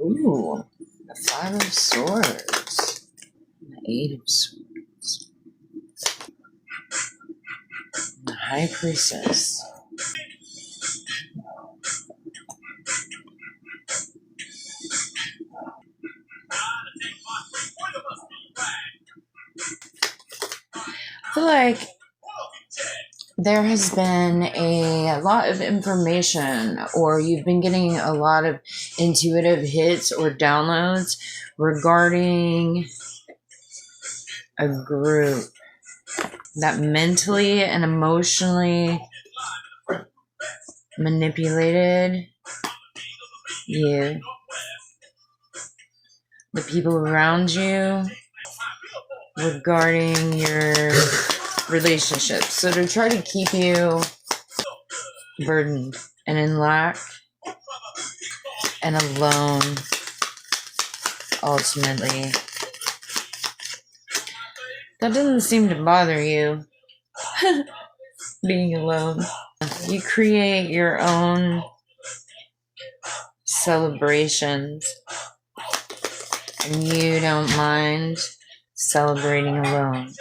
Ooh, the Five of Swords. The Eight of Swords. The High Priestess. I feel like there has been a lot of information, or you've been getting a lot of intuitive hits or downloads regarding a group that mentally and emotionally manipulated you, the people around you, regarding your relationships. So to try to keep you burdened and in lack and alone, ultimately. That doesn't seem to bother you, being alone. You create your own celebrations, and you don't mind celebrating alone.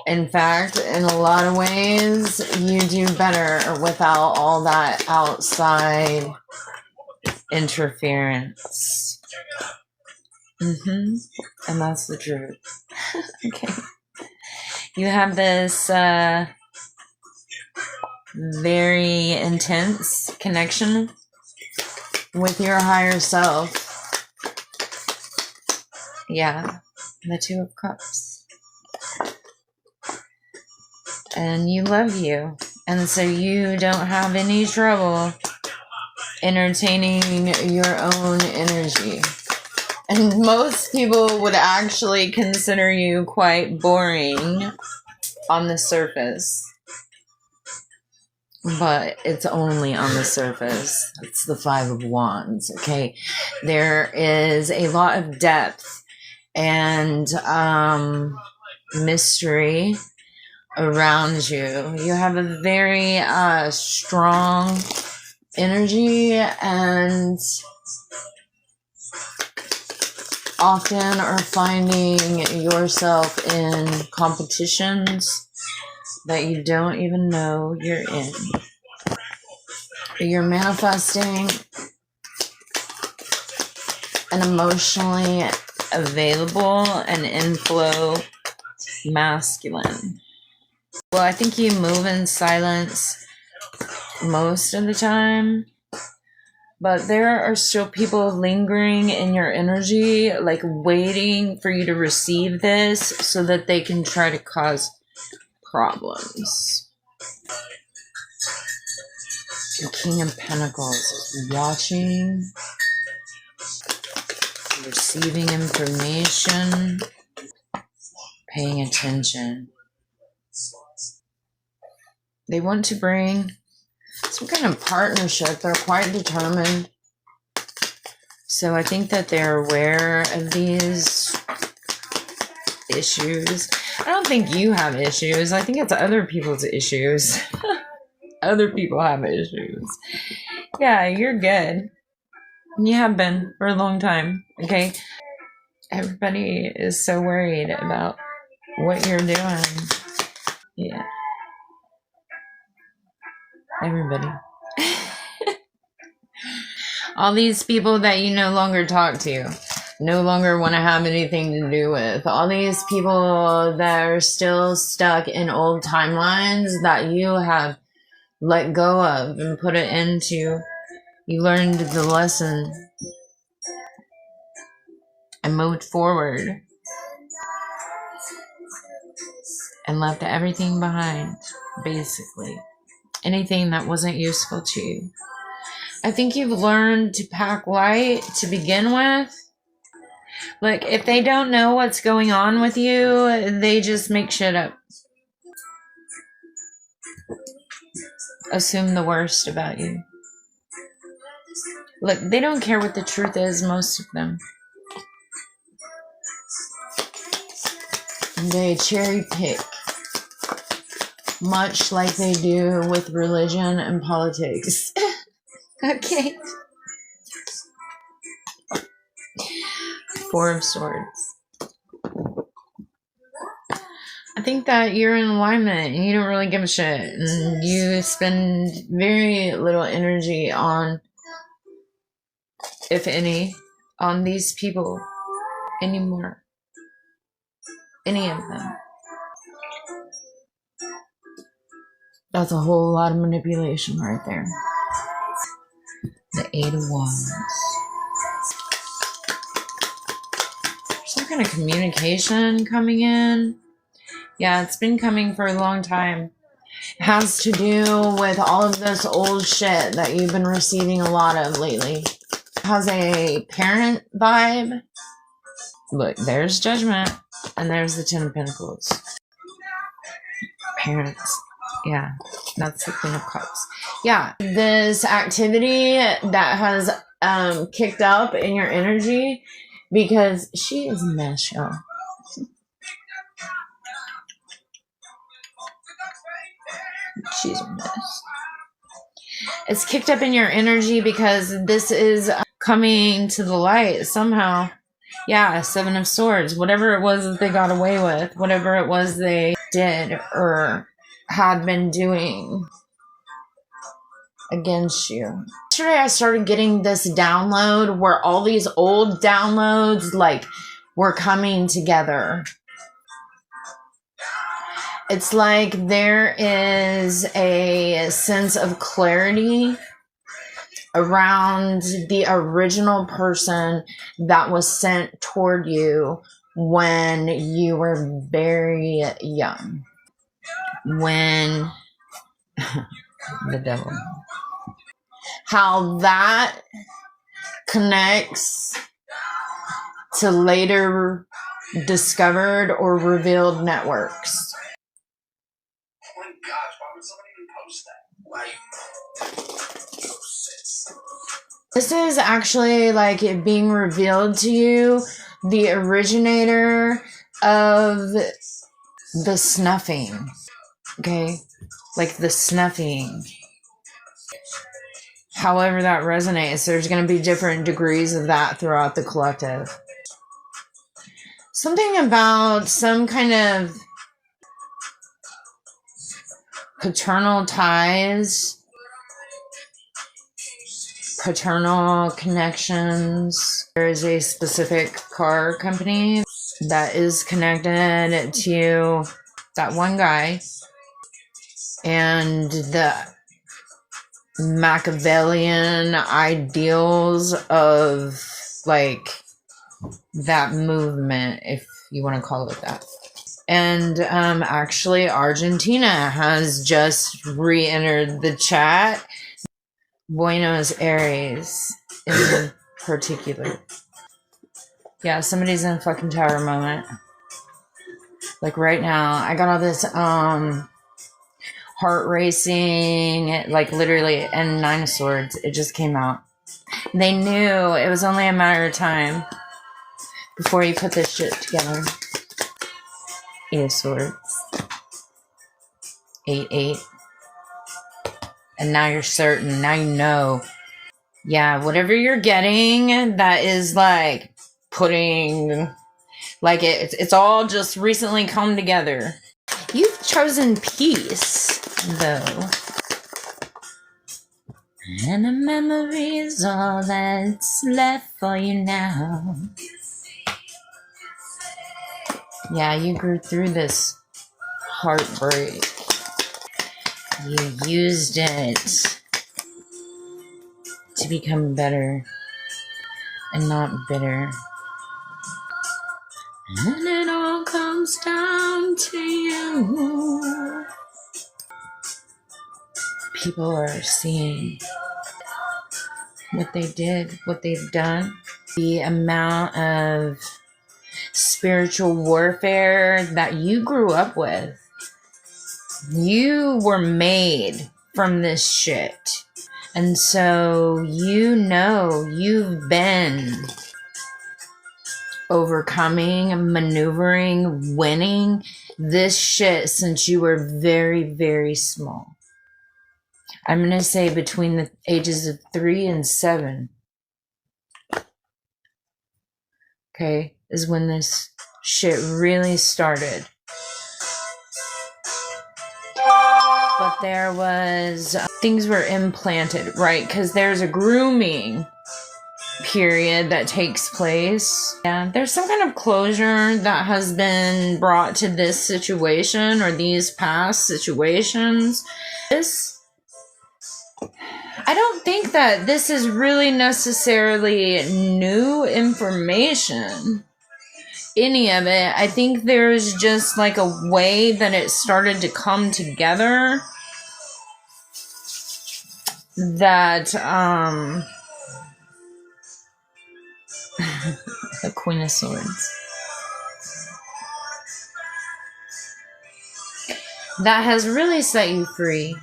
In fact, in a lot of ways, you do better without all that outside interference. And that's the truth. Okay. You have this very intense connection with your higher self. Yeah, the Two of Cups. And you love you. And so you don't have any trouble entertaining your own energy. And most people would actually consider you quite boring on the surface. But it's only on the surface. It's the Five of Wands, okay? There is a lot of depth and mystery around you. You have a very strong energy, and often are finding yourself in competitions that you don't even know you're in. You're manifesting an emotionally available and inflow masculine. Well, I think you move in silence most of the time, but there are still people lingering in your energy, like waiting for you to receive this so that they can try to cause problems. The King of Pentacles is watching, receiving information, paying attention. They want to bring some kind of partnership. They're quite determined. So I think that they're aware of these issues. I don't think you have issues. I think it's other people's issues. Other people have issues. Yeah, you're good. You have been for a long time, okay? Everybody is so worried about what you're doing. Yeah. Everybody. All these people that you no longer talk to, no longer want to have anything to do with. All these people that are still stuck in old timelines that you have let go of and put it into. You learned the lesson and moved forward and left everything behind, basically. Anything that wasn't useful to you. I think you've learned to pack light to begin with. Like, if they don't know what's going on with you, they just make shit up. Assume the worst about you. Look, they don't care what the truth is, most of them. They cherry pick, much like they do with religion and politics. Okay. Four of Swords. I think that you're in alignment and you don't really give a shit. And you spend very little energy on, if any, on these people anymore. Any of them. That's a whole lot of manipulation right there. The Eight of Wands. Some kind of communication coming in. Yeah, it's been coming for a long time. It has to do with all of this old shit that you've been receiving a lot of lately. It has a parent vibe. Look, there's Judgment, and there's the Ten of Pentacles. Parents. Yeah, that's the Queen of Cups. Yeah, this activity that has kicked up in your energy because she is a mess, y'all. She's a mess. It's kicked up in your energy because this is coming to the light somehow. Yeah, Seven of Swords. Whatever it was that they got away with, whatever it was they did or had been doing against you. Yesterday I started getting this download where all these old downloads like were coming together. It's like there is a sense of clarity around the original person that was sent toward you when you were very young. When the devil. How that connects to later discovered or revealed networks. Oh my gosh, why would somebody even post that? This is actually like it being revealed to you, the originator of the snuffing. Okay? Like the snuffing. However that resonates, there's going to be different degrees of that throughout the collective. Something about some kind of paternal ties, paternal connections. There is a specific car company that is connected to that one guy and the Machiavellian ideals of like that movement, if you want to call it that. And actually Argentina has just re-entered the chat. Buenos Aires in particular. Yeah, somebody's in a fucking tower moment. Like right now, I got all this heart racing, like literally, and Nine of Swords. It just came out. They knew it was only a matter of time before you put this shit together. Eight of Swords. 8-8. And now you're certain. Now you know. Yeah, whatever you're getting, that is like putting, like it's all just recently come together. You've chosen peace, though. And the memory is all that's left for you now. Yeah, you grew through this heartbreak. You used it to become better and not bitter. And it all comes down to you. People are seeing what they did, what they've done. The amount of spiritual warfare that you grew up with. You were made from this shit. And so you know you've been overcoming, maneuvering, winning this shit since you were very, very small. I'm going to say between the ages of 3 and 7. okay, is when this shit really started. But there was, things were implanted, right? Because there's a grooming period that takes place. Yeah, there's some kind of closure that has been brought to this situation or these past situations. I don't think that this is really necessarily new information, any of it. I think there's just like a way that it started to come together that the Queen of Swords, that has really set you free.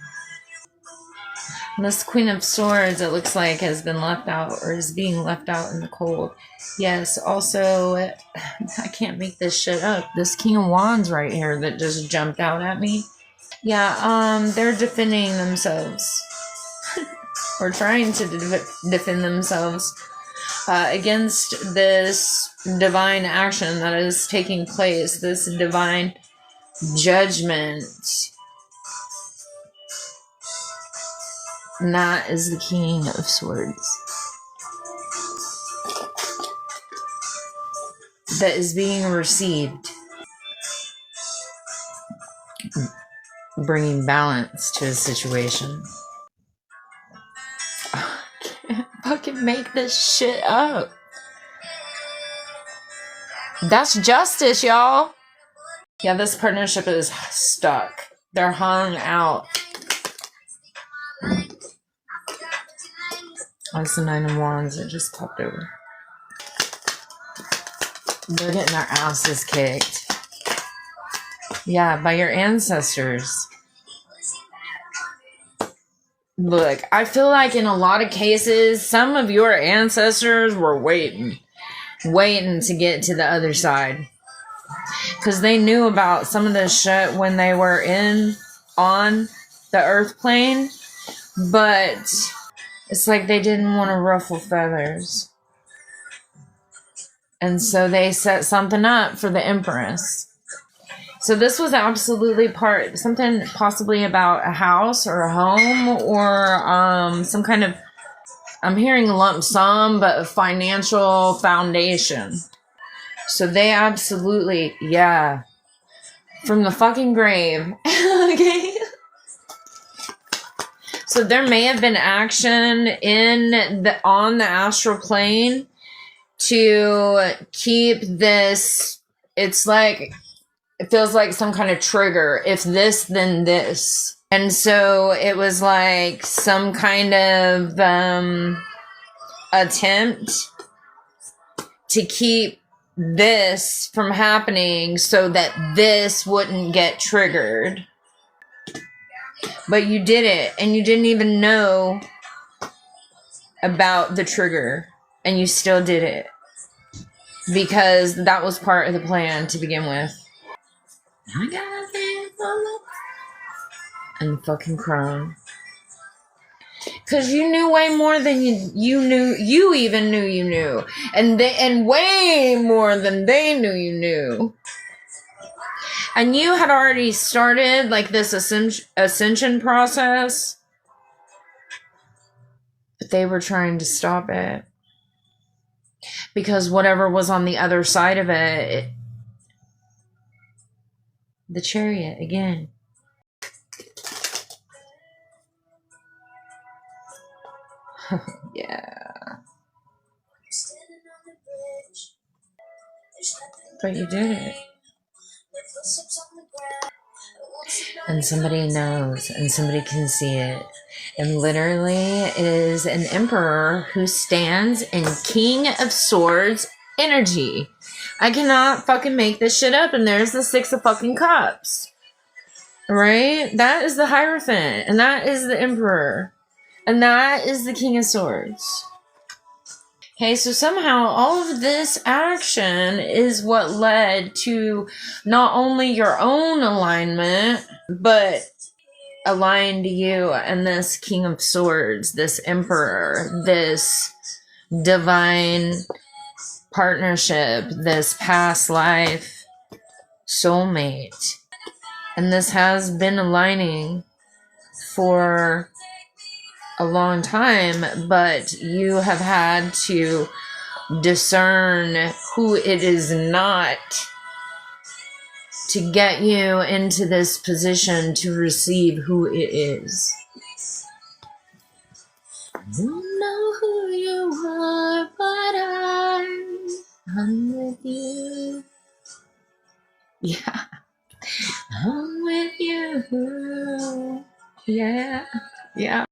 This Queen of Swords, it looks like, has been left out or is being left out in the cold. Yes, also, I can't make this shit up. This King of Wands right here that just jumped out at me. Yeah, they're defending themselves. Or trying to defend themselves against this divine action that is taking place, this divine judgment. And that is the King of Swords that is being received, bringing balance to a situation. I can't fucking make this shit up. That's justice, y'all. Yeah, this partnership is stuck. They're hung out. That's the Nine of Wands that just popped over. They're getting their asses kicked. Yeah, by your ancestors. Look, I feel like in a lot of cases, some of your ancestors were waiting to get to the other side. Because they knew about some of this shit when they were on the earth plane. But it's like they didn't want to ruffle feathers. And so they set something up for the Empress. So this was absolutely something possibly about a house or a home or some kind of, I'm hearing lump sum, but a financial foundation. So they absolutely, yeah, from the fucking grave. Okay. So there may have been action on the astral plane to keep this. It's like, it feels like some kind of trigger. If this, then this. And so it was like some kind of attempt to keep this from happening so that this wouldn't get triggered. But you did it, and you didn't even know about the trigger, and you still did it. Because that was part of the plan to begin with. I got a thing for love. And the fucking crown. Because you knew way more than you knew. You even knew you knew. And way more than they knew you knew. And you had already started like this ascension process. But they were trying to stop it. Because whatever was on the other side of it, the Chariot again. Yeah. But you did it. And somebody knows, and somebody can see it. And literally, it is an emperor who stands in King of Swords energy. I cannot fucking make this shit up. And there's the Six of fucking Cups. Right? That is the Hierophant. And that is the Emperor. And that is the King of Swords. Okay, so somehow all of this action is what led to not only your own alignment, but aligned you and this King of Swords, this Emperor, this divine partnership, this past life soulmate. And this has been aligning for a long time, but you have had to discern who it is not to get you into this position to receive who it is. I don't know who you are, but I'm with you. Yeah, I'm with you. Yeah, yeah.